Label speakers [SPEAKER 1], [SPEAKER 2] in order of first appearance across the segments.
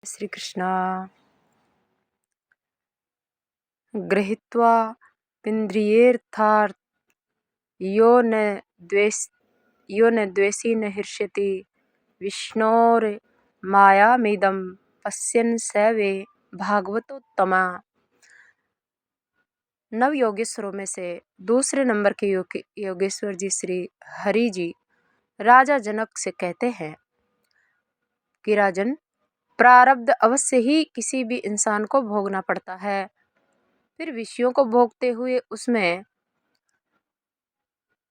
[SPEAKER 1] श्री कृष्ण। गृहीत्वा पिन्द्रियेऽर्थात् यो न द्वेषी न हृष्यति विष्णोर्मायामिदं पश्यन् सैवे भागवतोत्तमा। नव योगेश्वरों में से दूसरे नंबर के योगेश्वर जी श्री हरि जी राजा जनक से कहते हैं कि राजन, प्रारब्ध अवश्य ही किसी भी इंसान को भोगना पड़ता है। फिर विषयों को भोगते हुए उसमें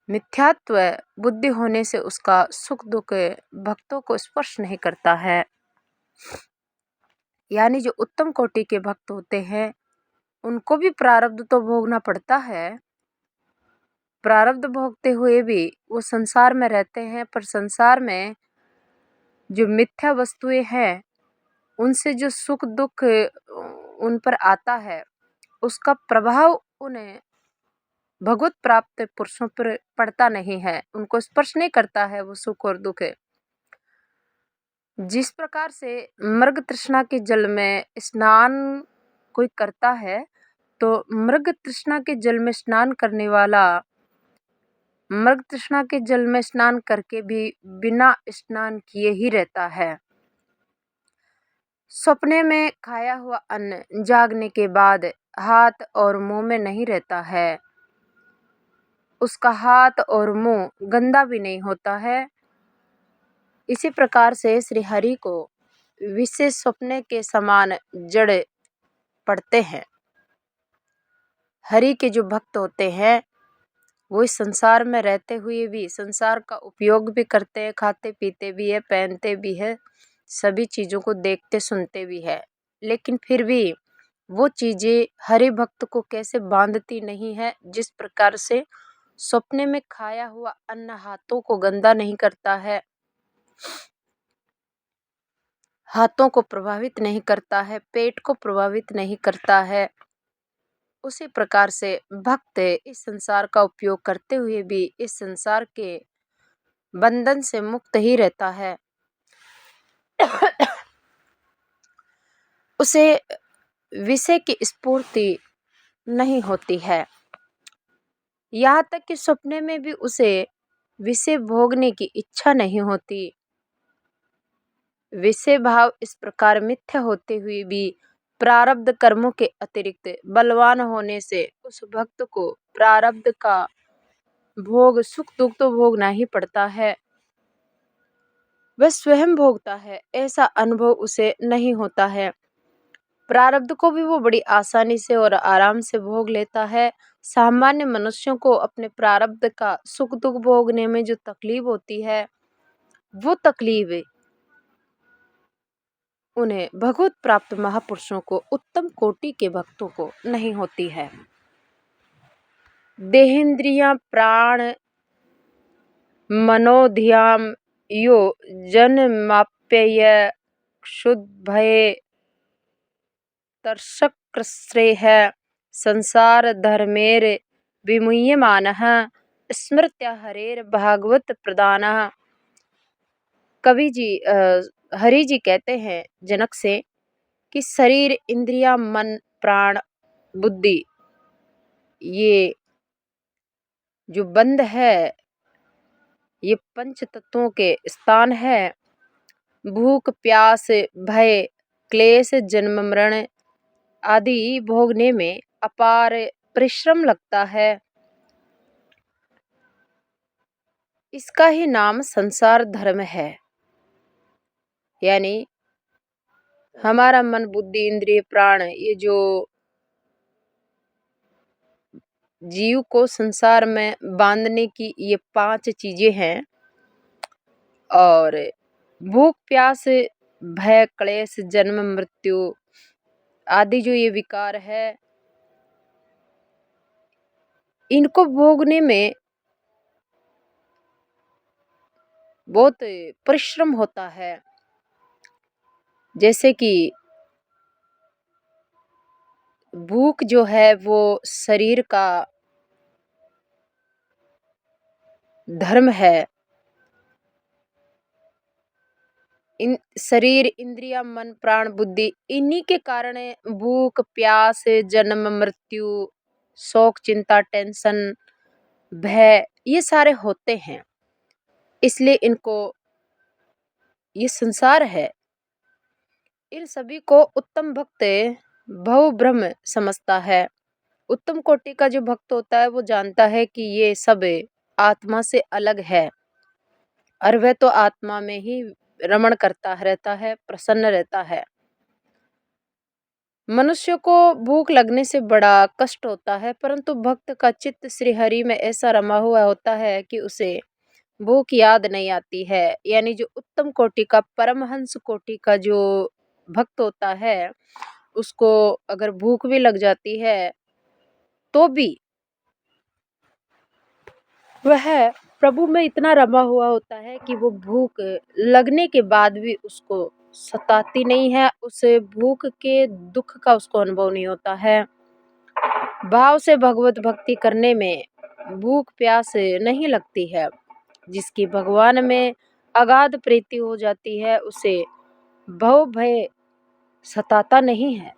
[SPEAKER 1] मिथ्यात्व बुद्धि होने से उसका सुख दुख भक्तों को स्पर्श नहीं करता है। यानी जो उत्तम कोटि के भक्त होते हैं उनको भी प्रारब्ध तो भोगना पड़ता है। प्रारब्ध भोगते हुए भी वो संसार में रहते हैं, पर संसार में जो मिथ्या वस्तुएं हैं उनसे जो सुख दुख उन पर आता है उसका प्रभाव उन्हें भगवत प्राप्त पुरुषों पर पड़ता नहीं है, उनको स्पर्श नहीं करता है वो सुख और दुख। जिस प्रकार से मृग तृष्णा के जल में स्नान कोई करता है तो मृग तृष्णा के जल में स्नान करने वाला मृग तृष्णा के जल में स्नान करके भी बिना स्नान किए ही रहता है। सपने में खाया हुआ अन्न जागने के बाद हाथ और मुंह में नहीं रहता है, उसका हाथ और मुंह गंदा भी नहीं होता है। इसी प्रकार से श्री हरि को विशेष सपने के समान जड़ पड़ते हैं। हरि के जो भक्त होते हैं वो इस संसार में रहते हुए भी संसार का उपयोग भी करते हैं, खाते पीते भी है, पहनते भी है, सभी चीज़ों को देखते सुनते भी है, लेकिन फिर भी वो चीज़ें हरि भक्त को कैसे बांधती नहीं है। जिस प्रकार से सपने में खाया हुआ अन्न हाथों को गंदा नहीं करता है, हाथों को प्रभावित नहीं करता है, पेट को प्रभावित नहीं करता है, उसी प्रकार से भक्त इस संसार का उपयोग करते हुए भी इस संसार के बंधन से मुक्त ही रहता है। उसे विषय की स्फूर्ति नहीं होती है, यहाँ तक कि सपने में भी उसे विषय भोगने की इच्छा नहीं होती। विषय भाव इस प्रकार मिथ्या होते हुए भी प्रारब्ध कर्मों के अतिरिक्त बलवान होने से उस भक्त को प्रारब्ध का भोग सुख दुख तो भोगना ही पड़ता है। वह स्वयं भोगता है ऐसा अनुभव उसे नहीं होता है। प्रारब्ध को भी वो बड़ी आसानी से और आराम से भोग लेता है। सामान्य मनुष्यों को अपने प्रारब्ध का सुख दुख भोगने में जो तकलीफ होती है वो तकलीफ उन्हें भगवत प्राप्त महापुरुषों को, उत्तम कोटि के भक्तों को नहीं होती है। देहेंद्रियां प्राण मनोधियाम यो जन्माप्यय शुद्ध भय तर्षकृश्रेह संसार धर्मेर विमुह्यमानः स्मृत्या हरेर भागवत प्रदानः। कवि जी हरि जी कहते हैं जनक से कि शरीर इंद्रिया मन प्राण बुद्धि ये जो बंध है ये पंच तत्वों के स्थान है। भूख प्यास भय क्लेश जन्म मरण आदि भोगने में अपार परिश्रम लगता है। इसका ही नाम संसार धर्म है। यानी हमारा मन बुद्धि इंद्रिय प्राण ये जो जीव को संसार में बांधने की ये 5 चीजें हैं, और भूख प्यास भय क्लेश जन्म मृत्यु आदि जो ये विकार है इनको भोगने में बहुत परिश्रम होता है। जैसे कि भूख जो है वो शरीर का धर्म है, इन शरीर, इंद्रिया, मन, प्राण, बुद्धि, इन्हीं के कारण भूख, प्यास, जन्म, मृत्यु, शोक, चिंता, टेंशन, भय, ये सारे होते हैं। इसलिए इनको, ये संसार है, इन सभी को उत्तम भक्त भव ब्रह्म समझता है। उत्तम कोटि का जो भक्त होता है वो जानता है कि ये सब आत्मा से अलग है और वह तो आत्मा में ही रमण करता रहता है, प्रसन्न रहता है। मनुष्य को भूख लगने से बड़ा कष्ट होता है, परंतु भक्त का चित्त श्री हरि में ऐसा रमा हुआ होता है कि उसे भूख याद नहीं आती है। यानी जो उत्तम कोटि का, परमहंस कोटि का जो भक्त होता है, उसको अगर भूख भी लग जाती है तो भी वह प्रभु में इतना रमा हुआ होता है कि वो भूख लगने के बाद भी उसको सताती नहीं है, उसे भूख के दुख का उसको अनुभव नहीं होता है। भाव से भगवत भक्ति करने में भूख प्यास नहीं लगती है। जिसकी भगवान में अगाध प्रीति हो जाती है उसे भव भय सताता नहीं है।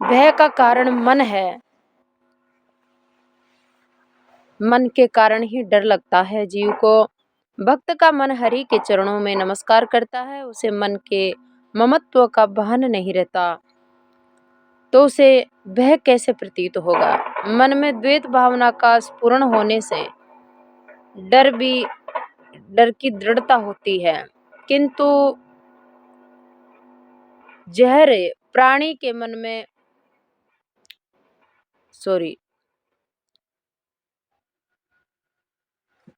[SPEAKER 1] भय का कारण मन है, मन के कारण ही डर लगता है जीव को। भक्त का मन हरि के चरणों में नमस्कार करता है, उसे मन के ममत्व का भान नहीं रहता, तो उसे भय कैसे प्रतीत होगा। मन में द्वैत भावना का स्फुरण होने से डर की दृढ़ता होती है, किंतु जहर प्राणी के मन में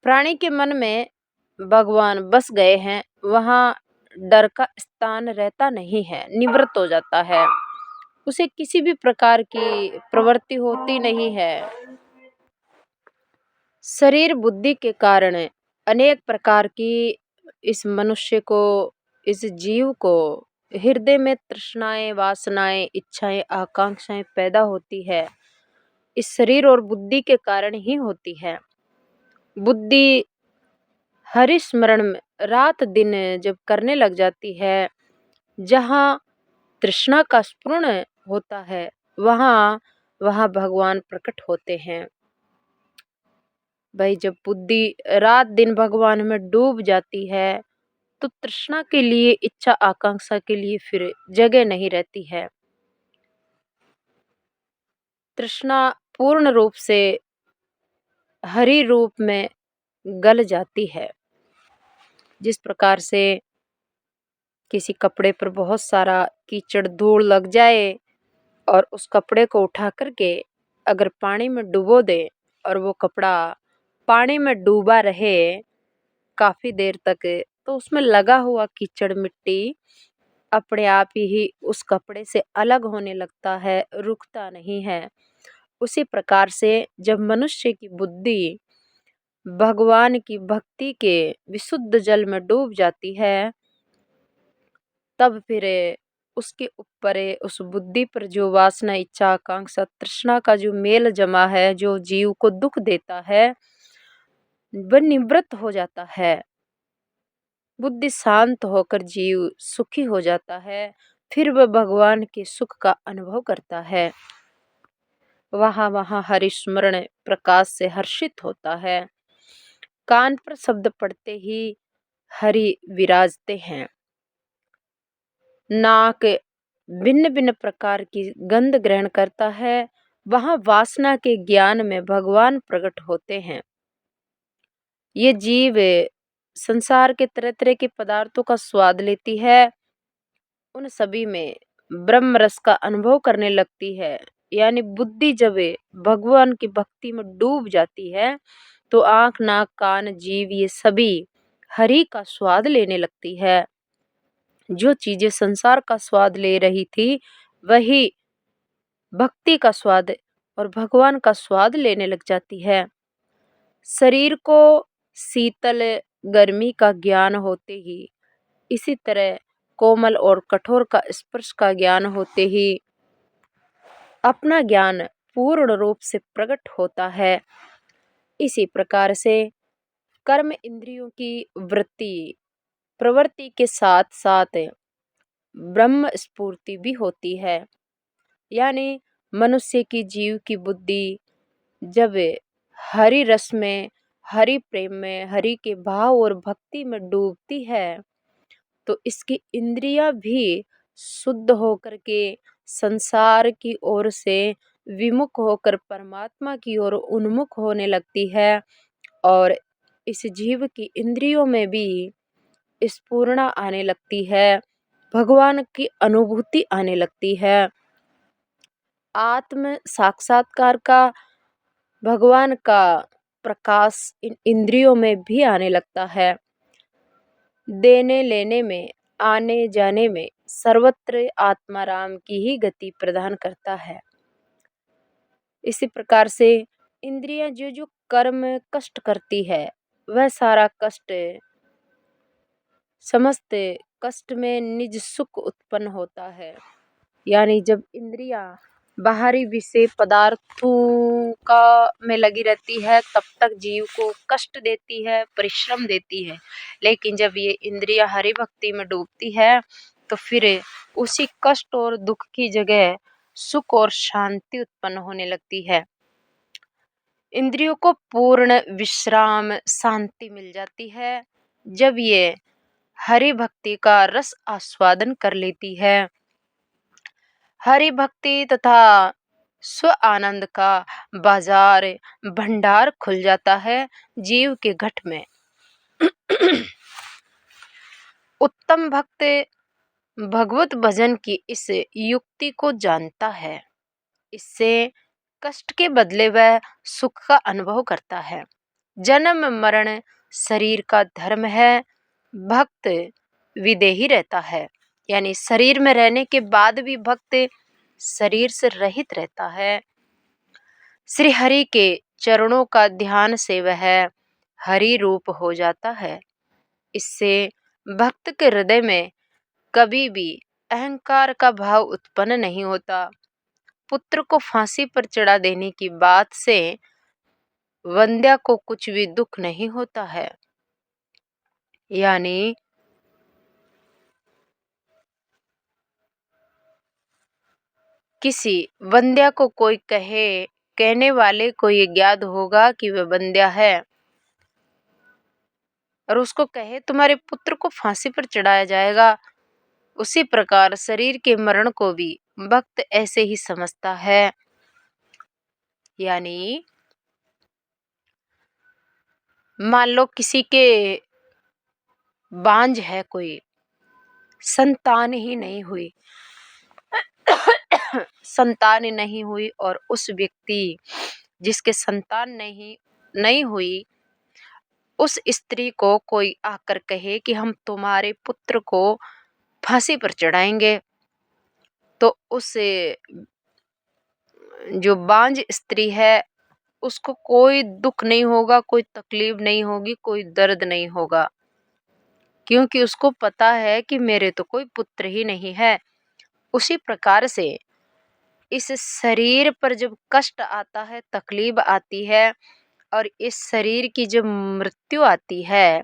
[SPEAKER 1] प्राणी के मन में भगवान बस गए हैं, वहाँ डर का स्थान रहता नहीं है, निवृत्त हो जाता है, उसे किसी भी प्रकार की प्रवृत्ति होती नहीं है। शरीर बुद्धि के कारण अनेक प्रकार की इस मनुष्य को, इस जीव को हृदय में तृष्णाएं, वासनाएं, इच्छाएं, आकांक्षाएं पैदा होती है। इस शरीर और बुद्धि के कारण ही होती है। बुद्धि हरि स्मरण में रात दिन जब करने लग जाती है, जहाँ तृष्णा का स्फुरण होता है वहाँ भगवान प्रकट होते हैं। भाई जब बुद्धि रात दिन भगवान में डूब जाती है तो तृष्णा के लिए, इच्छा आकांक्षा के लिए फिर जगह नहीं रहती है। तृष्णा पूर्ण रूप से हरि रूप में गल जाती है। जिस प्रकार से किसी कपड़े पर बहुत सारा कीचड़ धूल लग जाए और उस कपड़े को उठा करके अगर पानी में डुबो दे और वो कपड़ा पानी में डूबा रहे काफी देर तक, तो उसमें लगा हुआ कीचड़ मिट्टी अपने आप ही उस कपड़े से अलग होने लगता है, रुकता नहीं है। उसी प्रकार से जब मनुष्य की बुद्धि भगवान की भक्ति के विशुद्ध जल में डूब जाती है, तब फिर उसके ऊपर, उस बुद्धि पर जो वासना, इच्छा, आकांक्षा, तृष्णा का जो मेल जमा है, जो जीव को दुख देता है, वह निवृत्त हो जाता है। बुद्धि शांत होकर जीव सुखी हो जाता है, फिर वह भगवान के सुख का अनुभव करता है। वहाँ हरि स्मरण प्रकाश से हर्षित होता है। कान पर शब्द पड़ते ही हरि विराजते हैं। नाक भिन्न भिन्न प्रकार की गंध ग्रहण करता है, वहाँ वासना के ज्ञान में भगवान प्रकट होते हैं। ये जीव संसार के तरह तरह के पदार्थों का स्वाद लेती है, उन सभी में ब्रह्म रस का अनुभव करने लगती है। यानी बुद्धि जब भगवान की भक्ति में डूब जाती है तो आंख, नाक, कान, जीव ये सभी हरि का स्वाद लेने लगती है। जो चीजें संसार का स्वाद ले रही थी वही भक्ति का स्वाद और भगवान का स्वाद लेने लग जाती है। शरीर को शीतल गर्मी का ज्ञान होते ही, इसी तरह कोमल और कठोर का स्पर्श का ज्ञान होते ही अपना ज्ञान पूर्ण रूप से प्रकट होता है। इसी प्रकार से कर्म इंद्रियों की प्रवृत्ति के साथ साथ ब्रह्म स्फूर्ति भी होती है। यानी मनुष्य की जीव की बुद्धि जब हरि रस में, हरि प्रेम में, हरि के भाव और भक्ति में डूबती है तो इसकी इंद्रियां भी शुद्ध होकर के संसार की ओर से विमुख होकर परमात्मा की ओर उन्मुख होने लगती है और इस जीव की इंद्रियों में भी स्फुरणा आने लगती है, भगवान की अनुभूति आने लगती है। आत्म साक्षात्कार का, भगवान का प्रकाश इन इंद्रियों में भी आने लगता है। देने लेने में, आने जाने में सर्वत्र आत्मा राम की ही गति प्रदान करता है। इसी प्रकार से इंद्रियां जो जो कर्म कष्ट करती है वह सारा कष्ट समस्त कष्ट में निज सुख उत्पन्न होता है। यानी जब इंद्रियां बाहरी विषय पदार्थों का में लगी रहती है तब तक जीव को कष्ट देती है, परिश्रम देती है, लेकिन जब ये इंद्रियां हरि भक्ति में डूबती है तो फिर उसी कष्ट और दुख की जगह सुख और शांति उत्पन्न होने लगती है। इंद्रियों को पूर्ण विश्राम, शांति मिल जाती है जब ये हरि भक्ति का रस आस्वादन कर लेती है। हरि भक्ति तथा स्व आनंद का बाजार, भंडार खुल जाता है जीव के घट में। उत्तम भक्त भगवत भजन की इस युक्ति को जानता है। इससे कष्ट के बदले वह सुख का अनुभव करता है। जन्म मरण शरीर का धर्म है, भक्त विदेही रहता है। यानी शरीर में रहने के बाद भी भक्त शरीर से रहित रहता है। श्री हरि के चरणों का ध्यान से वह हरि रूप हो जाता है। इससे भक्त के हृदय में कभी भी अहंकार का भाव उत्पन्न नहीं होता। पुत्र को फांसी पर चढ़ा देने की बात से वंध्या को कुछ भी दुख नहीं होता है। यानी किसी वंध्या को कोई कहने वाले को ये ज्ञात होगा कि वह वंध्या है और उसको कहे तुम्हारे पुत्र को फांसी पर चढ़ाया जाएगा, उसी प्रकार शरीर के मरण को भी भक्त ऐसे ही समझता है। यानी मान लो किसी के बांझ है, कोई संतान ही नहीं हुई संतान नहीं हुई और उस व्यक्ति जिसके संतान नहीं हुई उस स्त्री को कोई आकर कहे कि हम तुम्हारे पुत्र को फांसी पर चढ़ाएंगे, तो उस जो बांझ स्त्री है उसको कोई दुख नहीं होगा, कोई तकलीफ नहीं होगी, कोई दर्द नहीं होगा, क्योंकि उसको पता है कि मेरे तो कोई पुत्र ही नहीं है। उसी प्रकार से इस शरीर पर जब कष्ट आता है, तकलीफ आती है और इस शरीर की जब मृत्यु आती है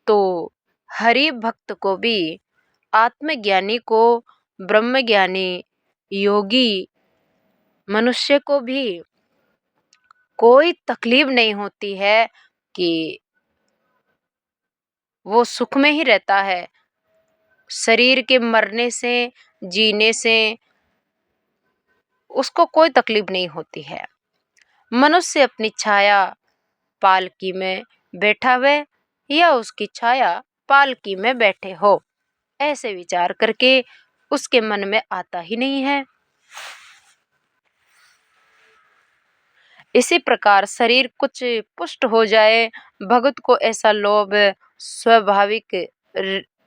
[SPEAKER 1] तो हरि भक्त को भी, आत्मज्ञानी को, ब्रह्मज्ञानी योगी मनुष्य को भी कोई तकलीफ नहीं होती है कि वो सुख में ही रहता है। शरीर के मरने से, जीने से उसको कोई तकलीफ नहीं होती है। मनुष्य अपनी छाया पालकी में बैठा हुए या उसकी छाया पालकी में बैठे हो, ऐसे विचार करके उसके मन में आता ही नहीं है। इसी प्रकार शरीर कुछ पुष्ट हो जाए, भगत को ऐसा लोभ स्वाभाविक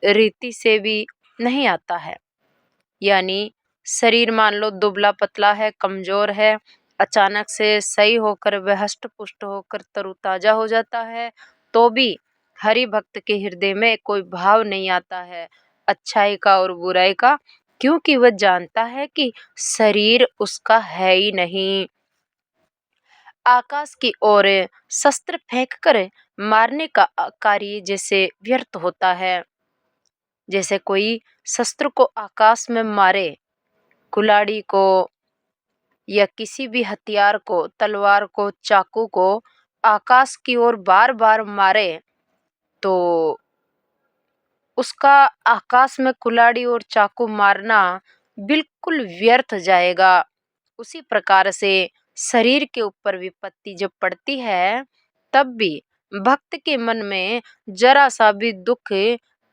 [SPEAKER 1] रीति से भी नहीं आता है। यानी शरीर मान लो दुबला पतला है, कमजोर है, अचानक से सही होकर वह हष्ट पुष्ट होकर तरोताजा हो जाता है तो भी हरि भक्त के हृदय में कोई भाव नहीं आता है अच्छाई का और बुराई का, क्योंकि वह जानता है कि शरीर उसका है ही नहीं। आकाश की ओर शस्त्र फेंककर मारने का कार्य जैसे व्यर्थ होता है। जैसे कोई शस्त्र को आकाश में मारे, कुल्हाड़ी को या किसी भी हथियार को, तलवार को, चाकू को आकाश की ओर बार बार मारे तो उसका आकाश में कुल्हाड़ी और चाकू मारना बिल्कुल व्यर्थ जाएगा। उसी प्रकार से शरीर के ऊपर विपत्ति जब पड़ती है तब भी भक्त के मन में जरा सा भी दुख,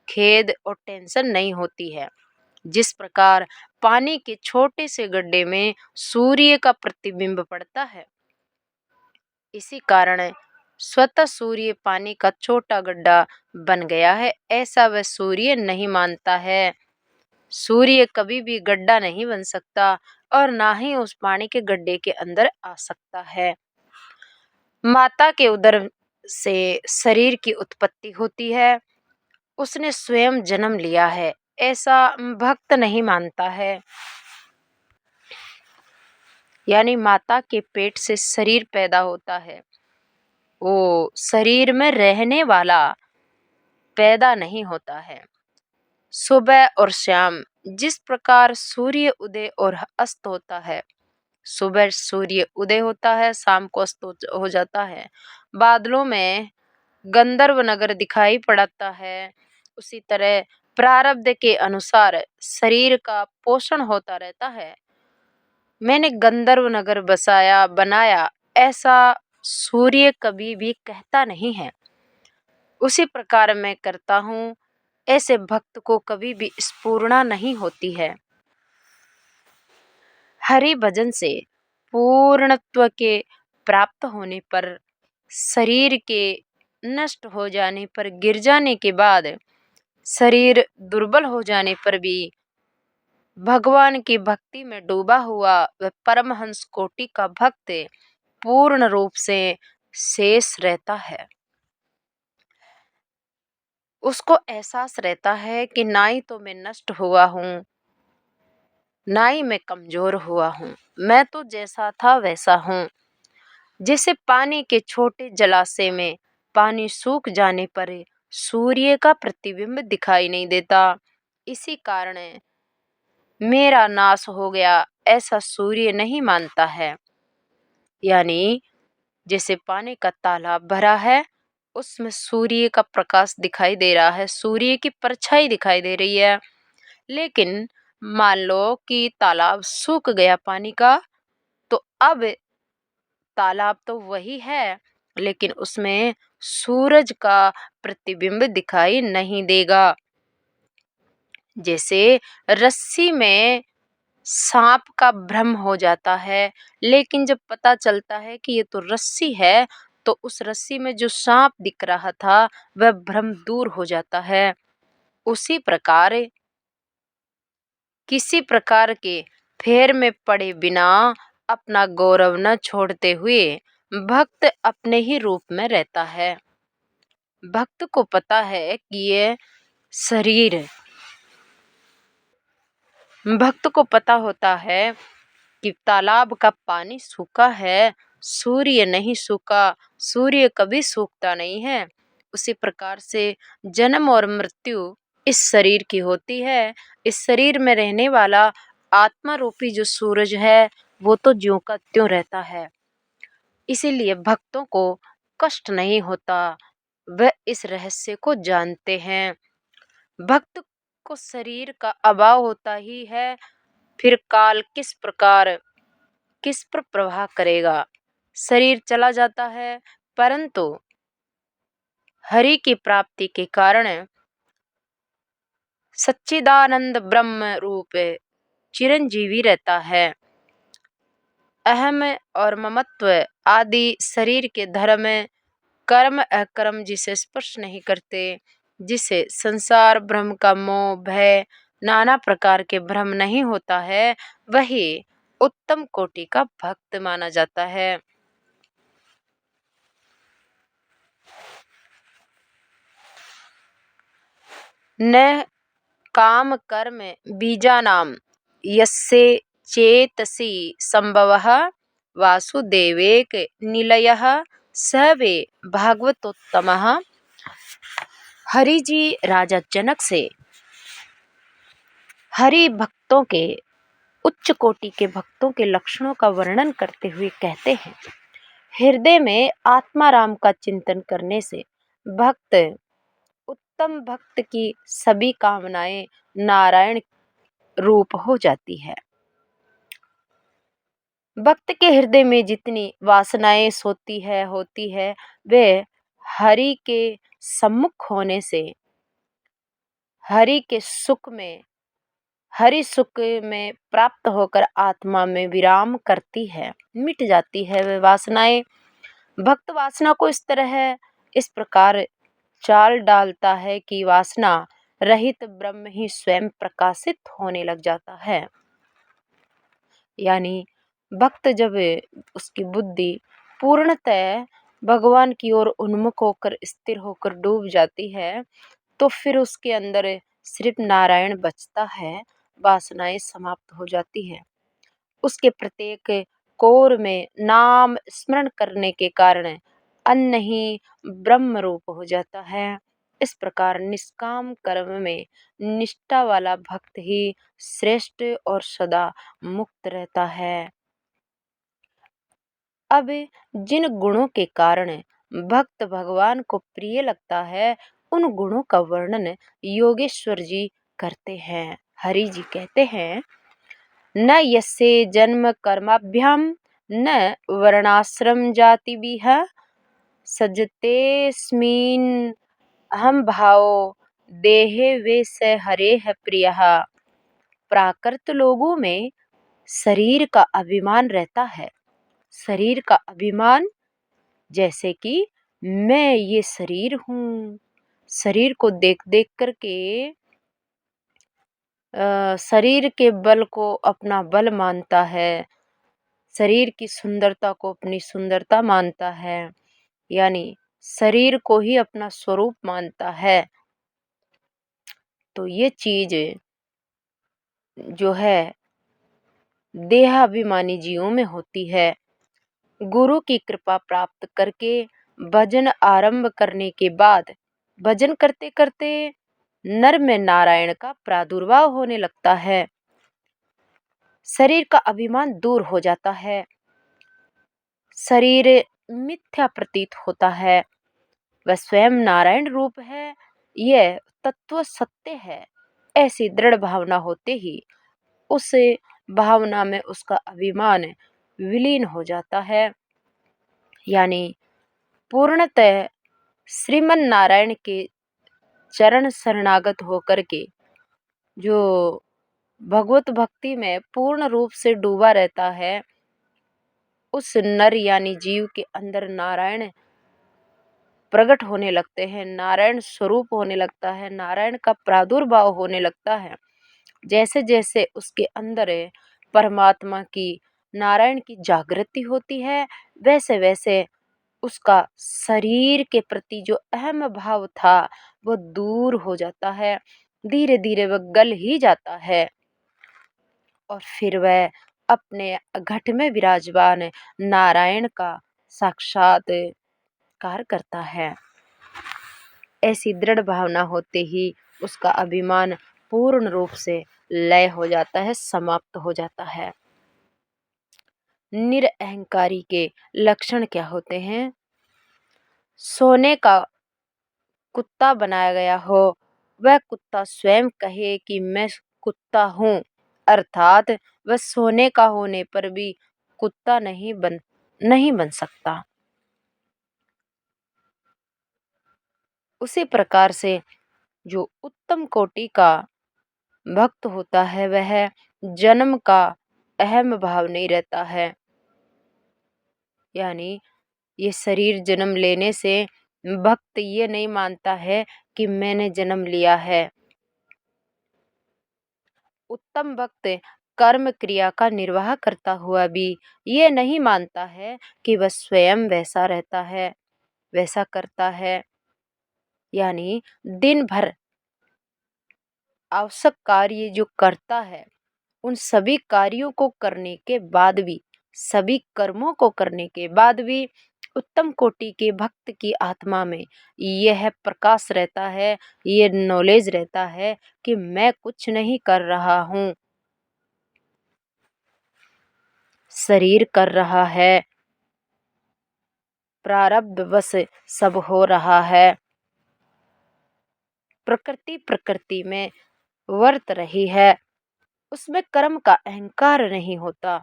[SPEAKER 1] खेद और टेंशन नहीं होती है। जिस प्रकार पानी के छोटे से गड्ढे में सूर्य का प्रतिबिंब पड़ता है, इसी कारण स्वतः सूर्य पानी का छोटा गड्ढा बन गया है, ऐसा वह सूर्य नहीं मानता है। सूर्य कभी भी गड्ढा नहीं बन सकता और ना ही उस पानी के गड्ढे के अंदर आ सकता है। माता के उदर से शरीर की उत्पत्ति होती है, उसने स्वयं जन्म लिया है, ऐसा भक्त नहीं मानता है। यानी माता के पेट से शरीर पैदा होता है, वो शरीर में रहने वाला पैदा नहीं होता है। सुबह और शाम जिस प्रकार सूर्य उदय और अस्त होता है, सुबह सूर्य उदय होता है, शाम को अस्त हो जाता है। बादलों में गंधर्व नगर दिखाई पड़ता है, उसी तरह प्रारब्ध के अनुसार शरीर का पोषण होता रहता है। मैंने गंधर्व नगर बसाया बनाया, ऐसा सूर्य कभी भी कहता नहीं है। उसी प्रकार मैं करता हूँ, ऐसे भक्त को कभी भी स्फूर्णा नहीं होती है। हरि भजन से पूर्णत्व के प्राप्त होने पर, शरीर के नष्ट हो जाने पर, गिर जाने के बाद, शरीर दुर्बल हो जाने पर भी भगवान की भक्ति में डूबा हुआ वह परमहंस कोटि का भक्त पूर्ण रूप से शेष रहता है। उसको एहसास रहता है कि ना ही तो मैं नष्ट हुआ हूँ, ना ही मैं कमजोर हुआ हूँ, मैं तो जैसा था वैसा हूँ। जैसे पानी के छोटे जलाशय में पानी सूख जाने पर सूर्य का प्रतिबिंब दिखाई नहीं देता, इसी कारण मेरा नाश हो गया ऐसा सूर्य नहीं मानता है। यानी जैसे पानी का तालाब भरा है, उसमें सूर्य का प्रकाश दिखाई दे रहा है, सूर्य की परछाई दिखाई दे रही है। लेकिन मान लो कि तालाब सूख गया पानी का, तो अब तालाब तो वही है, लेकिन उसमें सूरज का प्रतिबिंब दिखाई नहीं देगा। जैसे रस्सी में सांप का भ्रम हो जाता है, लेकिन जब पता चलता है कि ये तो रस्सी है, तो उस रस्सी में जो सांप दिख रहा था वह भ्रम दूर हो जाता है। उसी प्रकार किसी प्रकार के फेर में पड़े बिना अपना गौरव न छोड़ते हुए भक्त अपने ही रूप में रहता है। भक्त को पता है कि ये शरीर, भक्त को पता होता है कि तालाब का पानी सूखा है, सूर्य नहीं सूखा, सूर्य कभी सूखता नहीं है। उसी प्रकार से जन्म और मृत्यु इस शरीर की होती है। इस शरीर में रहने वाला आत्मा रूपी जो सूरज है वो तो ज्यों का त्यों रहता है, इसीलिए भक्तों को कष्ट नहीं होता, वह इस रहस्य को जानते हैं। भक्त को शरीर का अभाव होता ही है, फिर काल किस पर प्रभाव करेगा। शरीर चला जाता है, परंतु हरि की प्राप्ति के कारण सच्चिदानंद ब्रह्म रूप चिरंजीवी रहता है। अहम और ममत्व आदि शरीर के धर्म, कर्म अकर्म जिसे स्पर्श नहीं करते, जिसे संसार भ्रम का मोह भय नाना प्रकार के भ्रम नहीं होता है, वही उत्तम कोटि का भक्त माना जाता है। न काम कर्म बीजानाम यस्य चेतसि संभवः वासुदेवेक निलयः स वे भागवतोत्तमः। हरि जी राजा जनक से हरि भक्तों के उच्च कोटि के भक्तों के लक्षणों का वर्णन करते हुए कहते हैं, हृदय में आत्मा राम का चिंतन करने से भक्त उत्तम भक्त की सभी कामनाएं नारायण रूप हो जाती है। भक्त के हृदय में जितनी वासनाएं होती है वे हरि के सम्मुख होने से हरि के सुख में हरि सुख में प्राप्त होकर आत्मा में विराम करती है, मिट जाती है वे वासनाएं। भक्त वासना को इस प्रकार चाल डालता है कि वासना रहित ब्रह्म ही स्वयं प्रकाशित होने लग जाता है। यानी भक्त जब उसकी बुद्धि पूर्णतः भगवान की ओर उन्मुख होकर स्थिर होकर डूब जाती है तो फिर उसके अंदर सिर्फ नारायण बचता है, वासनाएं समाप्त हो जाती है। उसके प्रत्येक कोर में नाम स्मरण करने के कारण अन्न ही ब्रह्म रूप हो जाता है। इस प्रकार निष्काम कर्म में निष्ठा वाला भक्त ही श्रेष्ठ और सदा मुक्त रहता है। अब जिन गुणों के कारण भक्त भगवान को प्रिय लगता है उन गुणों का वर्णन योगेश्वर जी करते हैं। हरि जी कहते हैं, न यस्य जन्म कर्माभ्याम न वर्णाश्रम जाति बिह सजतेस्मिन् हम भाव देहे वे स हरे है प्रिय। प्राकृत लोगों में शरीर का अभिमान रहता है। शरीर का अभिमान जैसे कि मैं ये शरीर हूँ, शरीर को देख देख करके शरीर के बल को अपना बल मानता है, शरीर की सुंदरता को अपनी सुंदरता मानता है, यानी शरीर को ही अपना स्वरूप मानता है। तो ये चीज जो है देहाभिमानी जीवों में होती है। गुरु की कृपा प्राप्त करके भजन आरंभ करने के बाद भजन करते करते नर में नारायण का प्रादुर्भाव होने लगता है, शरीर का अभिमान दूर हो जाता है, शरीर मिथ्या प्रतीत होता है, वह स्वयं नारायण रूप है, यह तत्व सत्य है। ऐसी दृढ़ भावना होते ही उस भावना में उसका अभिमान विलीन हो जाता है, यानी पूर्णतः श्रीमन नारायण के चरण शरणागत होकर के जो भगवत भक्ति में पूर्ण रूप से डूबा रहता है, उस नर यानी जीव के अंदर नारायण प्रकट होने लगते हैं, नारायण स्वरूप होने लगता है, नारायण का प्रादुर्भाव होने लगता है। जैसे जैसे उसके अंदर परमात्मा की नारायण की जागृति होती है वैसे वैसे उसका शरीर के प्रति जो अहम भाव था वो दूर हो जाता है, धीरे धीरे वह गल ही जाता है और फिर वह अपने घट में विराजमान नारायण का साक्षात्कार करता है। ऐसी दृढ़ भावना होते ही उसका अभिमान पूर्ण रूप से लय हो जाता है, समाप्त हो जाता है। निरअहंकारी के लक्षण क्या होते हैं? सोने का कुत्ता बनाया गया हो, वह कुत्ता स्वयं कहे कि मैं कुत्ता हूँ, अर्थात वह सोने का होने पर भी कुत्ता नहीं बन सकता। उसी प्रकार से जो उत्तम कोटि का भक्त होता है वह जन्म का अहम भाव नहीं रहता है, यानी ये शरीर जन्म लेने से भक्त ये नहीं मानता है कि मैंने जन्म लिया है। उत्तम भक्त कर्म क्रिया का निर्वाह करता हुआ भी ये नहीं मानता है कि वह स्वयं वैसा रहता है, वैसा करता है, यानी दिन भर आवश्यक कार्य जो करता है उन सभी कार्यों को करने के बाद भी सभी कर्मों को करने के बाद भी उत्तम कोटि के भक्त की आत्मा में यह प्रकाश रहता है, ये नॉलेज रहता है कि मैं कुछ नहीं कर रहा हूँ, शरीर कर रहा है, प्रारब्ध वश सब हो रहा है, प्रकृति में वर्त रही है, उसमें कर्म का अहंकार नहीं होता।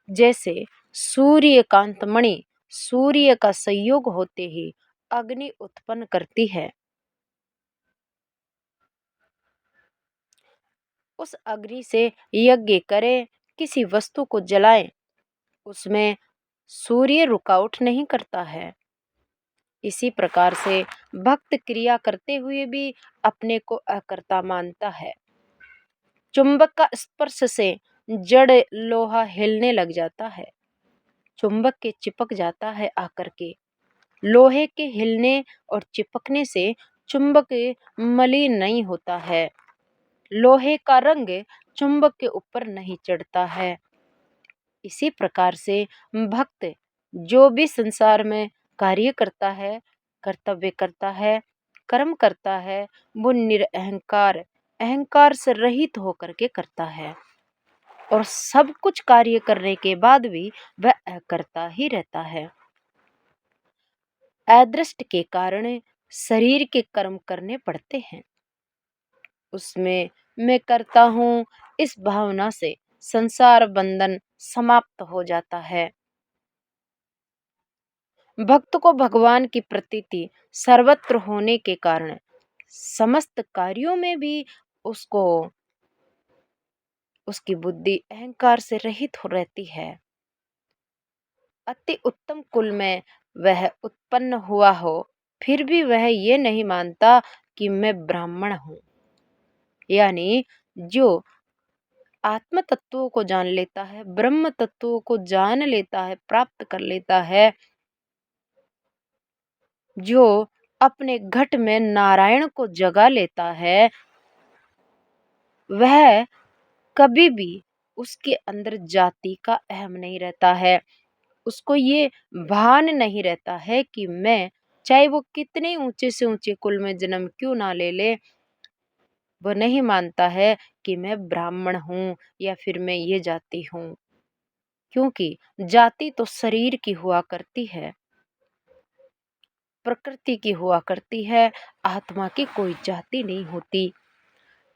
[SPEAKER 1] जैसे सूर्यकांत मणि सूर्य का संयोग होते ही अग्नि उत्पन्न करती है, उस अग्नि से यज्ञ करें, किसी वस्तु को जलाएं, उसमें सूर्य रुकावट नहीं करता है। इसी प्रकार से भक्त क्रिया करते हुए भी अपने को अकर्ता मानता है। चुंबक का स्पर्श से जड़ लोहा हिलने लग जाता है, चुंबक के चिपक जाता है आकर के। लोहे के हिलने और चिपकने से चुंबक मलिन नहीं होता है, लोहे का रंग चुंबक के ऊपर नहीं चढ़ता है। इसी प्रकार से भक्त जो भी संसार में कार्य करता है, कर्तव्य करता है, कर्म करता है, वो निरअहंकार अहंकार से रहित होकर के करता है और सब कुछ कार्य करने के बाद भी वह अकर्ता ही रहता है। अदृष्ट के कारण शरीर के कर्म करने पड़ते हैं, उसमें मैं करता हूँ इस भावना से संसार बंधन समाप्त हो जाता है। भक्त को भगवान की प्रतीति सर्वत्र होने के कारण समस्त कार्यों में भी उसको उसकी बुद्धि अहंकार से रहित हो रहती है। अति उत्तम कुल में वह उत्पन्न हुआ हो, फिर भी वह ये नहीं मानता कि मैं ब्राह्मण हूँ। यानी जो आत्म तत्वों को जान लेता है, ब्रह्म तत्वों को जान लेता है, प्राप्त कर लेता है, जो अपने घट में नारायण को जगा लेता है, वह कभी भी उसके अंदर जाति का अहम नहीं रहता है। उसको ये भान नहीं रहता है कि मैं, चाहे वो कितने ऊंचे से ऊंचे कुल में जन्म क्यों ना ले ले, वो नहीं मानता है कि मैं ब्राह्मण हूँ या फिर मैं ये जाति हूँ। क्योंकि जाति तो शरीर की हुआ करती है, प्रकृति की हुआ करती है, आत्मा की कोई जाति नहीं होती।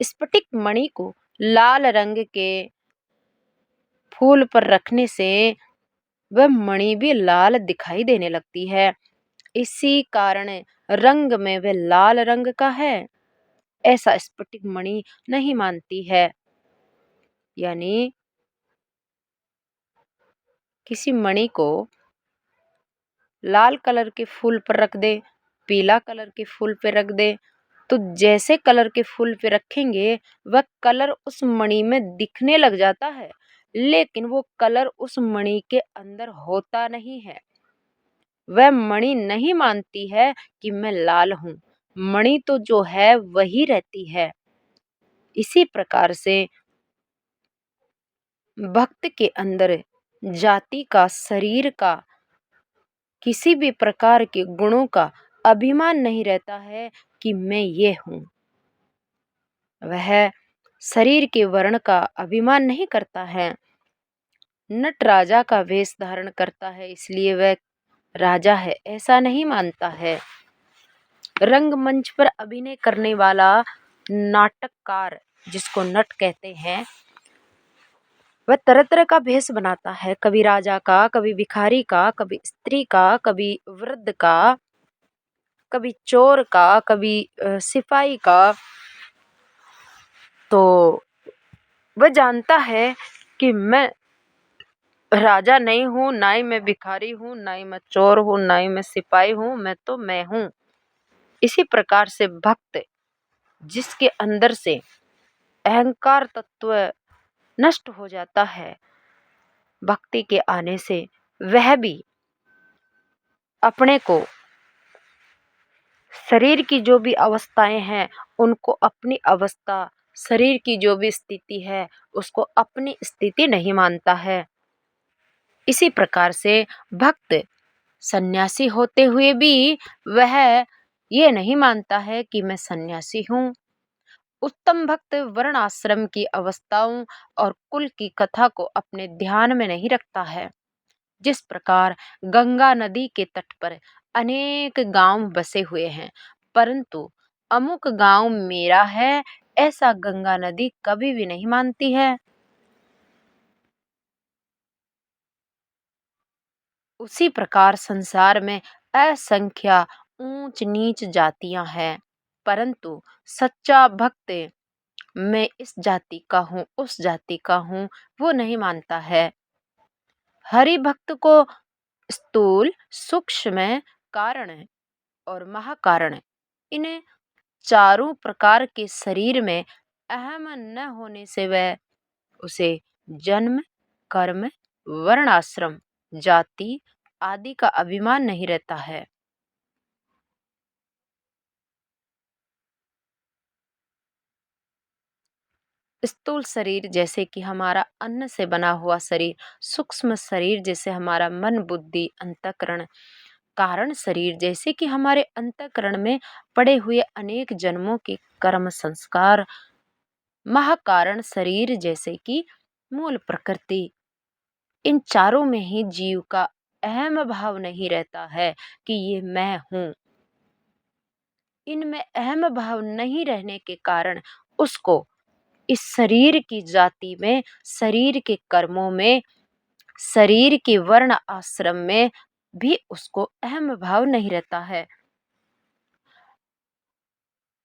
[SPEAKER 1] स्फटिक मणि को लाल रंग के फूल पर रखने से वह मणि भी लाल दिखाई देने लगती है। इसी कारण रंग में वह लाल रंग का है, ऐसा स्फटिक मणि नहीं मानती है। यानी किसी मणि को लाल कलर के फूल पर रख दे, पीला कलर के फूल पे रख दे, तो जैसे कलर के फूल पे रखेंगे वह कलर उस मणि में दिखने लग जाता है, लेकिन वो कलर उस मणि के अंदर होता नहीं है। वह मणि नहीं मानती है कि मैं लाल हूँ, मणि तो जो है वही रहती है। इसी प्रकार से भक्त के अंदर जाति का, शरीर का, किसी भी प्रकार के गुणों का अभिमान नहीं रहता है कि मैं ये हूँ। वह शरीर के वर्ण का अभिमान नहीं करता है। नट राजा का वेश धारण करता है इसलिए वह राजा है, ऐसा नहीं मानता है। रंगमंच पर अभिनय करने वाला नाटककार, जिसको नट कहते हैं, वह तरह तरह का भेष बनाता है, कभी राजा का, कभी भिखारी का, कभी स्त्री का, कभी वृद्ध का, कभी चोर का, कभी सिपाही का। तो वह जानता है कि मैं राजा नहीं हूँ, ना ही मैं भिखारी हूँ, ना ही मैं चोर हूँ, ना ही मैं सिपाही हूँ, मैं तो मैं हूँ। इसी प्रकार से भक्त जिसके अंदर से अहंकार तत्व नष्ट हो जाता है भक्ति के आने से, वह भी अपने को, शरीर की जो भी अवस्थाएं हैं उनको अपनी अवस्था, शरीर की जो भी स्थिति है उसको अपनी स्थिति नहीं मानता है। इसी प्रकार से भक्त सन्यासी होते हुए भी वह ये नहीं मानता है कि मैं सन्यासी हूँ। उत्तम भक्त वर्ण आश्रम की अवस्थाओं और कुल की कथा को अपने ध्यान में नहीं रखता है। जिस प्रकार गंगा नदी के तट पर अनेक गांव बसे हुए हैं, परंतु अमुक गांव मेरा है, ऐसा गंगा नदी कभी भी नहीं मानती है। उसी प्रकार संसार में असंख्य ऊंच नीच जातियां हैं, परंतु सच्चा भक्त मैं इस जाति का हूँ, उस जाति का हूँ, वो नहीं मानता है। हरि भक्त को स्थूल, सूक्ष्म, कारण और महाकारण, इन चारों प्रकार के शरीर में अहम न होने से वह उसे जन्म, कर्म, वर्ण आश्रम, जाति आदि का अभिमान नहीं रहता है। स्थूल शरीर जैसे कि हमारा अन्न से बना हुआ शरीर, सूक्ष्म शरीर जैसे हमारा मन, बुद्धि, अंतःकरण, कारण शरीर जैसे कि हमारे अंतःकरण में पड़े हुए अनेक जन्मों के कर्म संस्कार, महाकारण शरीर जैसे कि मूल प्रकृति, इन चारों में ही जीव का अहम भाव नहीं रहता है कि ये मैं हूँ। इनमें अहम भाव नहीं रहने के कारण उसको इस शरीर की जाति में, शरीर के कर्मों में, शरीर के वर्ण आश्रम में भी उसको अहम भाव नहीं रहता है।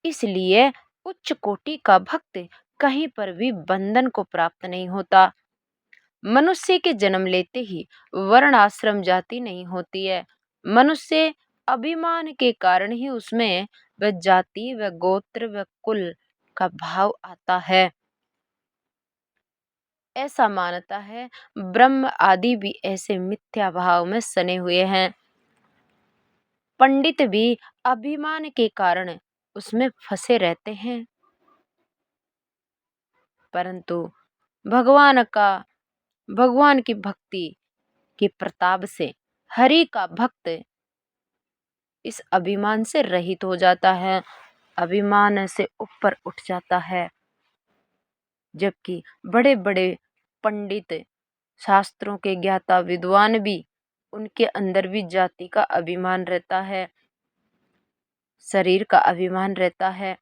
[SPEAKER 1] इसलिए उच्च कोटि का भक्त कहीं पर भी बंधन को प्राप्त नहीं होता। मनुष्य के जन्म लेते ही वर्ण आश्रम जाति नहीं होती है। मनुष्य अभिमान के कारण ही उसमें वह जाति, वह गोत्र, वह कुल का भाव आता है। ऐसा मानता है। ब्रह्म आदि भी ऐसे मिथ्या भाव में सने हुए हैं। पंडित भी अभिमान के कारण उसमें फंसे रहते हैं। परंतु भगवान का भगवान की भक्ति के प्रताप से हरि का भक्त इस अभिमान से रहित हो जाता है, अभिमान से ऊपर उठ जाता है। जबकि बड़े बड़े पंडित, शास्त्रों के ज्ञाता विद्वान भी, उनके अंदर भी जाति का अभिमान रहता है, शरीर का अभिमान रहता है,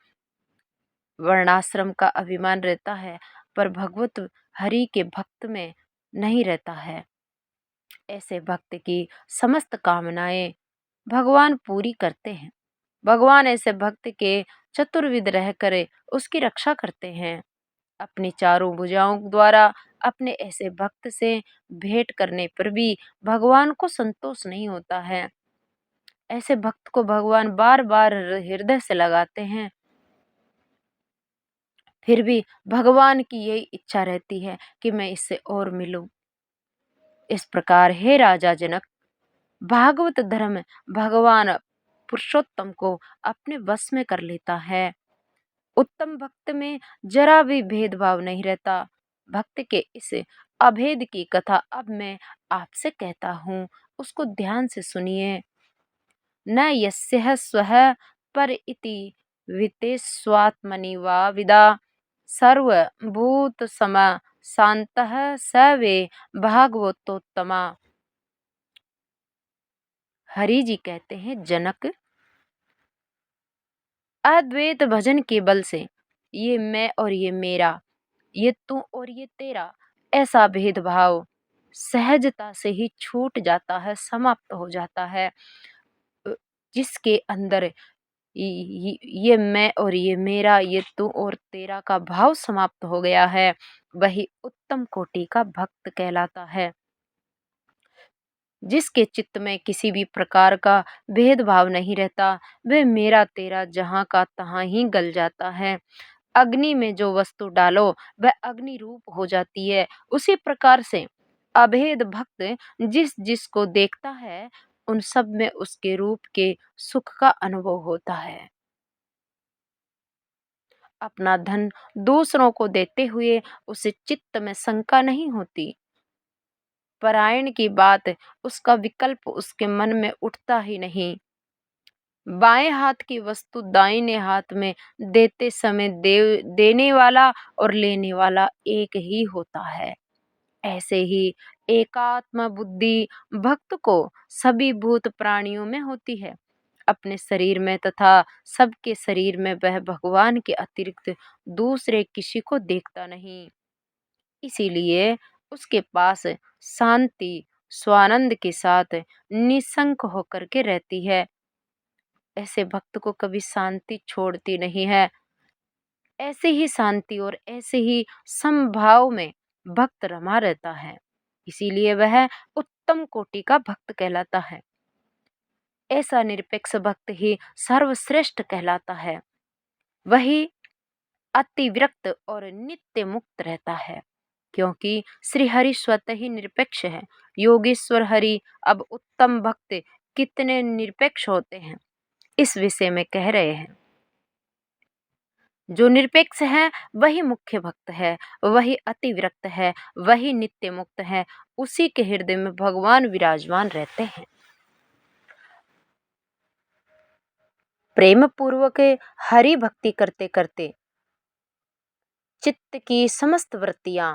[SPEAKER 1] वर्णाश्रम का अभिमान रहता है, पर भगवत हरि के भक्त में नहीं रहता है। ऐसे भक्त की समस्त कामनाएं भगवान पूरी करते हैं। भगवान ऐसे भक्त के चतुर्विध रह करे उसकी रक्षा करते हैं। अपनी चारों भुजाओं द्वारा अपने ऐसे भक्त से भेंट करने पर भी भगवान को संतोष नहीं होता है। ऐसे भक्त को भगवान बार बार हृदय से लगाते हैं, फिर भी भगवान की यही इच्छा रहती है कि मैं इससे और मिलूं। इस प्रकार हे राजा जनक, भागवत धर्म भगवान पुरुषोत्तम को अपने वश में कर लेता है। उत्तम भक्त में जरा भी भेदभाव नहीं रहता। भक्त के इस अभेद की कथा अब मैं आपसे कहता हूँ, उसको ध्यान से सुनिए। न यस्यः स्वः पर इति वितेष्वात्मनि वा विदा सर्वभूत सम शान्तः स वे भागवतोत्तमा। हरि जी कहते हैं, जनक, अद्वैत भजन के बल से ये मैं और ये मेरा, ये तू और ये तेरा, ऐसा भेदभाव सहजता से ही छूट जाता है, समाप्त हो जाता है। अ, जिसके अंदर ये मैं और ये मेरा, ये तू और तेरा का भाव समाप्त हो गया है, वही उत्तम कोटि का भक्त कहलाता है। जिसके चित्त में किसी भी प्रकार का भेदभाव नहीं रहता, वह मेरा तेरा जहाँ का तहाँ ही गल जाता है। अग्नि में जो वस्तु डालो वह अग्नि रूप हो जाती है। उसी प्रकार से अभेद भक्त जिस जिसको देखता है, उन सब में उसके रूप के सुख का अनुभव होता है। अपना धन दूसरों को देते हुए उसे चित्त में शंका नहीं होती। परायण की बात, उसका विकल्प उसके मन में उठता ही नहीं। बाएं हाथ की वस्तु दाहिने हाथ में देते समय देने वाला और लेने वाला एक ही होता है। ऐसे ही एकात्म बुद्धि भक्त को सभी भूत प्राणियों में होती है, अपने शरीर में तथा सबके शरीर में वह भगवान के अतिरिक्त दूसरे किसी को देखता नहीं। इसीलिए उसके पास शांति स्वानंद के साथ निसंक होकर के रहती है। ऐसे भक्त को कभी शांति छोड़ती नहीं है। ऐसे ही शांति और ऐसे ही समभाव में भक्त रमा रहता है। इसीलिए वह उत्तम कोटि का भक्त कहलाता है। ऐसा निरपेक्ष भक्त ही सर्वश्रेष्ठ कहलाता है। वही अति विरक्त और नित्य मुक्त रहता है, क्योंकि श्री हरि स्वतः ही निरपेक्ष है। योगेश्वर हरि अब उत्तम भक्त कितने निरपेक्ष होते हैं, इस विषय में कह रहे हैं। जो निरपेक्ष है वही मुख्य भक्त है, वही अति विरक्त है, वही नित्य मुक्त है। उसी के हृदय में भगवान विराजमान रहते हैं। प्रेम पूर्वक हरि भक्ति करते करते चित्त की समस्त वृत्तियां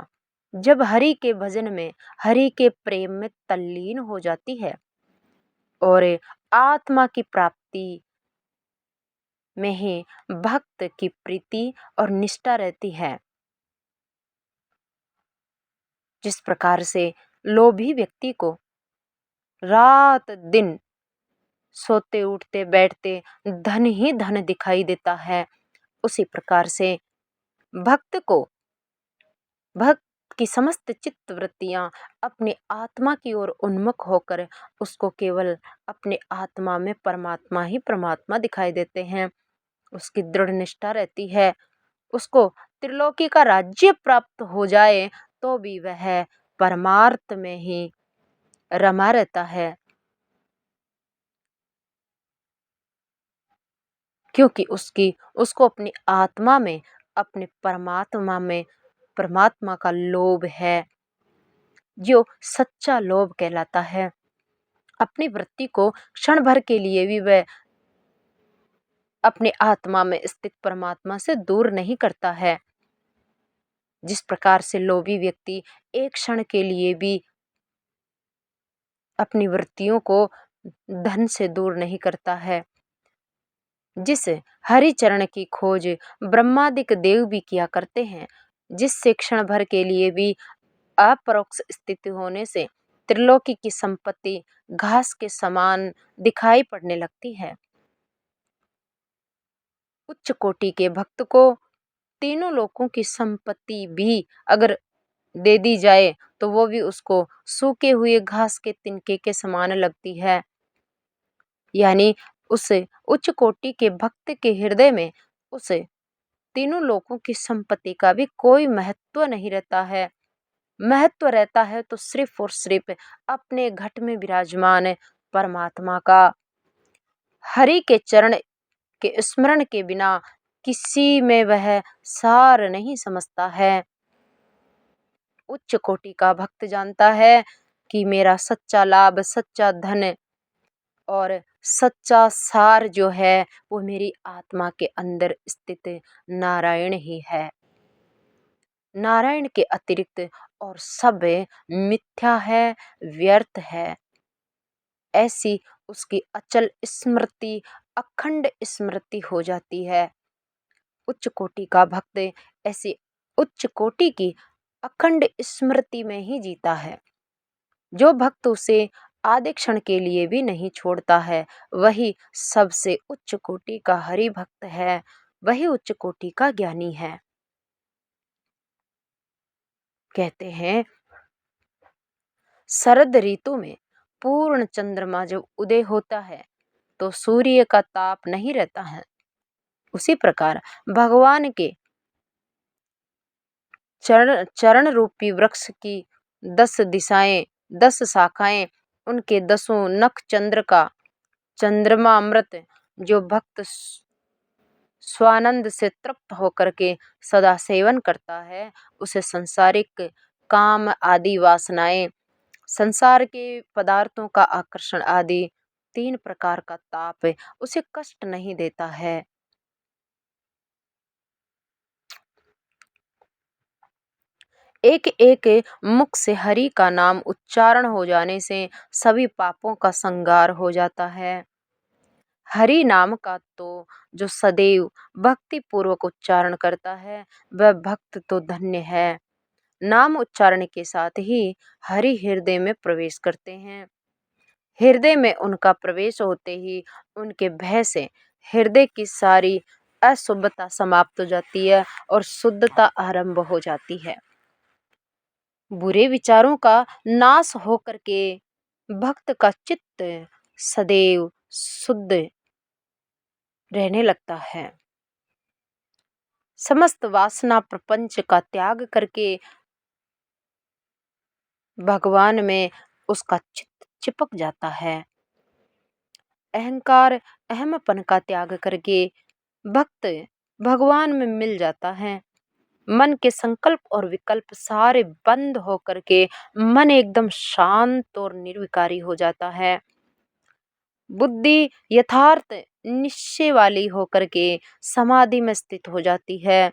[SPEAKER 1] जब हरि के भजन में, हरि के प्रेम में तल्लीन हो जाती है और आत्मा की प्राप्ति में ही भक्त की प्रीति और निष्ठा रहती है। जिस प्रकार से लोभी व्यक्ति को रात दिन सोते उठते बैठते धन ही धन दिखाई देता है, उसी प्रकार से भक्त को भक्त की समस्त चित्त वृत्तियां अपने आत्मा की ओर उन्मुख होकर उसको केवल अपने आत्मा में परमात्मा ही परमात्मा दिखाई देते हैं। उसकी दृढ़ निष्ठा रहती है। उसको त्रिलोकी का राज्य प्राप्त हो जाए तो भी वह परमार्थ में ही रमा रहता है, क्योंकि उसको अपनी आत्मा में, अपने परमात्मा में परमात्मा का लोभ है, जो सच्चा लोभ कहलाता है। अपनी वृत्ति को क्षण भर के लिए भी वह अपने आत्मा में स्थित परमात्मा से दूर नहीं करता है। जिस प्रकार से लोभी व्यक्ति एक क्षण के लिए भी अपनी वृत्तियों को धन से दूर नहीं करता है। जिस हरि चरण की खोज ब्रह्मादिक देव भी किया करते हैं, जिससे क्षण भर के लिए भी अपरोक्ष स्थिति होने से त्रिलोकी की संपत्ति घास के समान दिखाई पड़ने लगती है। उच्च कोटि के भक्त को तीनों लोकों की संपत्ति भी अगर दे दी जाए तो वो भी उसको सूखे हुए घास के तिनके के समान लगती है। यानी उसे उच्च कोटि के भक्त के हृदय में उसे तीनों लोकों की संपत्ति का भी कोई महत्व नहीं रहता है। महत्व रहता है तो सिर्फ और सिर्फ अपने घट में विराजमान परमात्मा का। हरि के चरण के स्मरण के बिना किसी में वह सार नहीं समझता है। उच्च कोटि का भक्त जानता है कि मेरा सच्चा लाभ, सच्चा धन और सच्चा सार जो है वो मेरी आत्मा के अंदर स्थित नारायण ही है। नारायण के अतिरिक्त और सब मिथ्या है, व्यर्थ है। ऐसी उसकी अचल स्मृति, अखंड स्मृति हो जाती है। उच्च कोटि का भक्त ऐसी उच्च कोटि की अखंड स्मृति में ही जीता है। जो भक्त उसे आधे क्षण के लिए भी नहीं छोड़ता है, वही सबसे उच्च कोटि का हरि भक्त है, वही उच्च कोटि का ज्ञानी है। कहते हैं शरद ऋतु में पूर्ण चंद्रमा जब उदय होता है तो सूर्य का ताप नहीं रहता है। उसी प्रकार भगवान के चरण रूपी वृक्ष की 10 दिशाएं, 10 शाखाएं, उनके 10 नख चंद्र का चंद्रमा अमृत जो भक्त स्वानंद से तृप्त होकर के सदा सेवन करता है, उसे संसारिक काम आदि वासनाएं संसार के पदार्थों का आकर्षण आदि 3 प्रकार का ताप उसे कष्ट नहीं देता है। एक एक मुख से हरि का नाम उच्चारण हो जाने से सभी पापों का संहार हो जाता है। हरि नाम का तो जो सदैव भक्ति पूर्वक उच्चारण करता है वह भक्त तो धन्य है। नाम उच्चारण के साथ ही हरि हृदय में प्रवेश करते हैं। हृदय में उनका प्रवेश होते ही उनके भय से हृदय की सारी अशुद्धता समाप्त हो जाती है और शुद्धता आरंभ हो जाती है। बुरे विचारों का नाश होकर के भक्त का चित्त सदैव शुद्ध रहने लगता है। समस्त वासना प्रपंच का त्याग करके भगवान में उसका चित्त चिपक जाता है। अहंकार अहमपन का त्याग करके भक्त भगवान में मिल जाता है। मन के संकल्प और विकल्प सारे बंद होकर के मन एकदम शांत और निर्विकारी हो जाता है। बुद्धि यथार्थ निश्चय वाली होकर के समाधि में स्थित हो जाती है।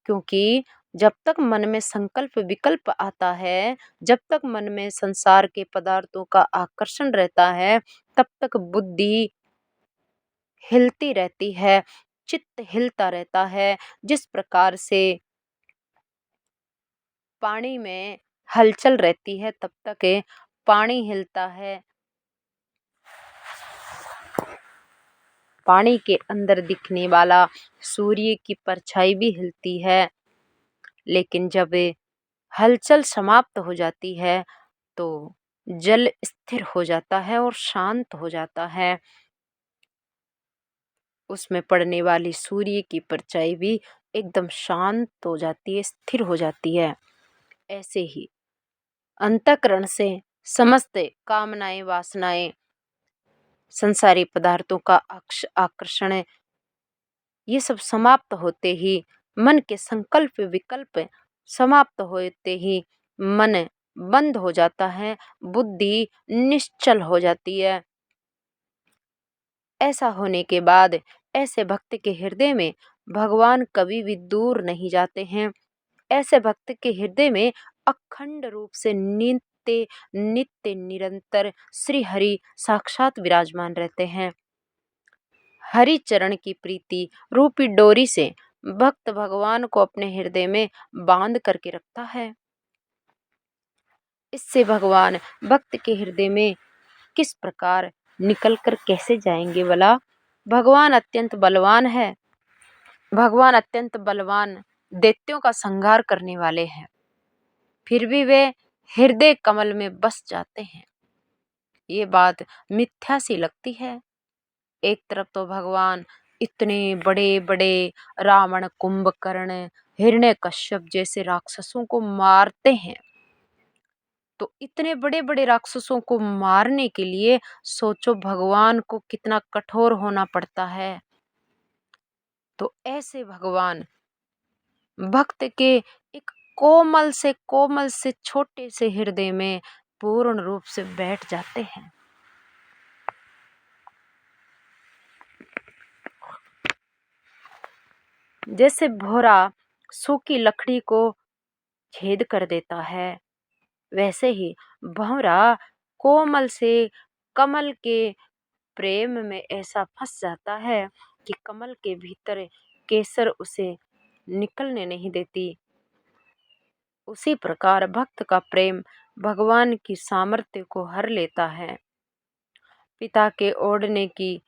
[SPEAKER 1] क्योंकि जब तक मन में संकल्प विकल्प आता है, जब तक मन में संसार के पदार्थों का आकर्षण रहता है, तब तक बुद्धि हिलती रहती है, चित्त हिलता रहता है। जिस प्रकार से पानी में हलचल रहती है तब तक पानी हिलता है। पानी के अंदर दिखने वाला सूर्य की परछाई भी हिलती है, लेकिन जब हलचल समाप्त हो जाती है तो जल स्थिर हो जाता है और शांत हो जाता है। उसमें पड़ने वाली सूर्य की परछाई भी एकदम शांत हो जाती है, स्थिर हो जाती है। ऐसे ही अंतःकरण से समस्त कामनाएं वासनाएं संसारी पदार्थों का आकर्षण ये सब समाप्त होते ही मन के संकल्प विकल्प समाप्त होते ही मन बंद हो जाता है, बुद्धि निश्चल हो जाती है। ऐसा होने के बाद ऐसे भक्त के हृदय में भगवान कभी भी दूर नहीं जाते हैं। ऐसे भक्त के हृदय में अखंड रूप से नित्य नित्य निरंतर श्री हरि साक्षात विराजमान रहते हैं। हरि चरण की प्रीति रूपी डोरी से भक्त भगवान को अपने हृदय में बांध करके रखता है। इससे भगवान भक्त के हृदय में किस प्रकार निकल कर कैसे जाएंगे भला? भगवान अत्यंत बलवान है। भगवान अत्यंत बलवान दैत्यों का संहार करने वाले हैं, फिर भी वे हृदय कमल में बस जाते हैं। ये बात मिथ्या सी लगती है। एक तरफ तो भगवान इतने बड़े बड़े रावण कुंभकर्ण हिरण्यकश्यप जैसे राक्षसों को मारते हैं, तो इतने बड़े बड़े राक्षसों को मारने के लिए सोचो भगवान को कितना कठोर होना पड़ता है। तो ऐसे भगवान भक्त के एक कोमल से छोटे से हृदय में पूर्ण रूप से बैठ जाते हैं। जैसे भोरा सूखी लकड़ी को छेद कर देता है, वैसे ही भंवरा कोमल से कमल के प्रेम में ऐसा फंस जाता है कि कमल के भीतर केसर उसे निकलने नहीं देती। उसी प्रकार भक्त का प्रेम भगवान की सामर्थ्य को हर लेता है। पिता के ओढ़ने की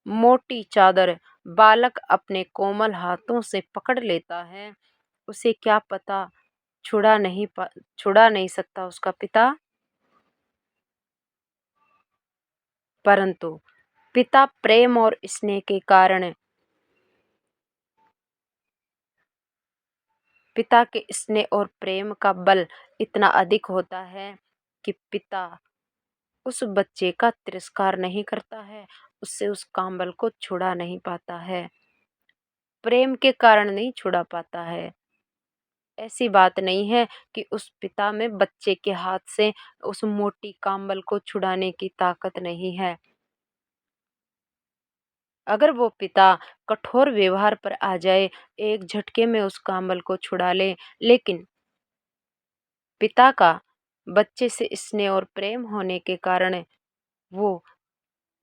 [SPEAKER 1] मोटी चादर बालक अपने कोमल हाथों से पकड़ लेता है। उसे क्या पता छुड़ा नहीं सकता उसका पिता, परंतु पिता प्रेम और स्नेह के कारण पिता के स्नेह और प्रेम का बल इतना अधिक होता है कि पिता उस बच्चे का तिरस्कार नहीं करता है, उससे उस काम्बल को छुड़ा नहीं पाता है, प्रेम के कारण नहीं छुड़ा पाता है। ऐसी बात नहीं है कि उस पिता में बच्चे के हाथ से उस मोटी काम्बल को छुड़ाने की ताकत नहीं है। अगर वो पिता कठोर व्यवहार पर आ जाए, एक झटके में उस काम्बल को छुड़ा ले, लेकिन पिता का बच्चे से स्नेह और प्रेम होने के कारण वो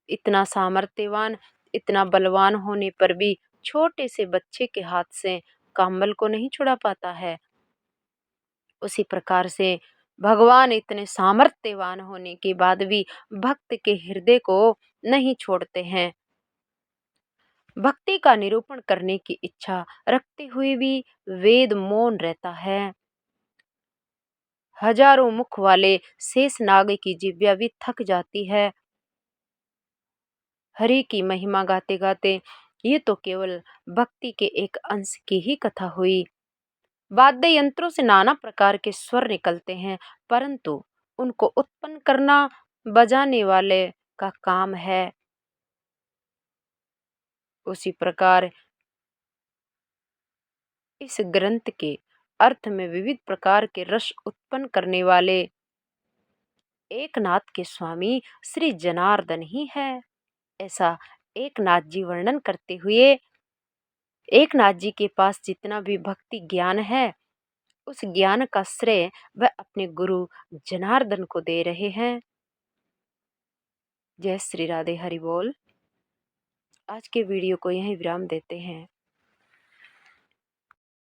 [SPEAKER 1] इतना सामर्थ्यवान, इतना बलवान होने पर भी छोटे से बच्चे के हाथ से काम्बल को नहीं छुड़ा पाता है। उसी प्रकार से भगवान इतने सामर्थ्यवान होने के बाद भी भक्त के हृदय को नहीं छोड़ते हैं। भक्ति का निरूपण करने की इच्छा रखते हुए भी वेद मौन रहता है। हजारों मुख वाले शेषनाग की जिह्वा भी थक जाती है। हरि की महिमा गाते गाते ये तो केवल भक्ति के एक अंश की ही कथा हुई। वाद्य यंत्रों से नाना प्रकार के स्वर निकलते हैं, परंतु उनको उत्पन्न करना बजाने वाले का काम है। उसी प्रकार इस ग्रंथ के अर्थ में विविध प्रकार के रस उत्पन्न करने वाले एकनाथ के स्वामी श्री जनार्दन ही है। ऐसा एकनाथ जी वर्णन करते हुए एकनाथ जी के पास जितना भी भक्ति ज्ञान है, उस ज्ञान का श्रेय वह अपने गुरु जनार्दन को दे रहे हैं। जय श्री राधे, हरि बोल। आज के वीडियो को यहीं विराम देते हैं।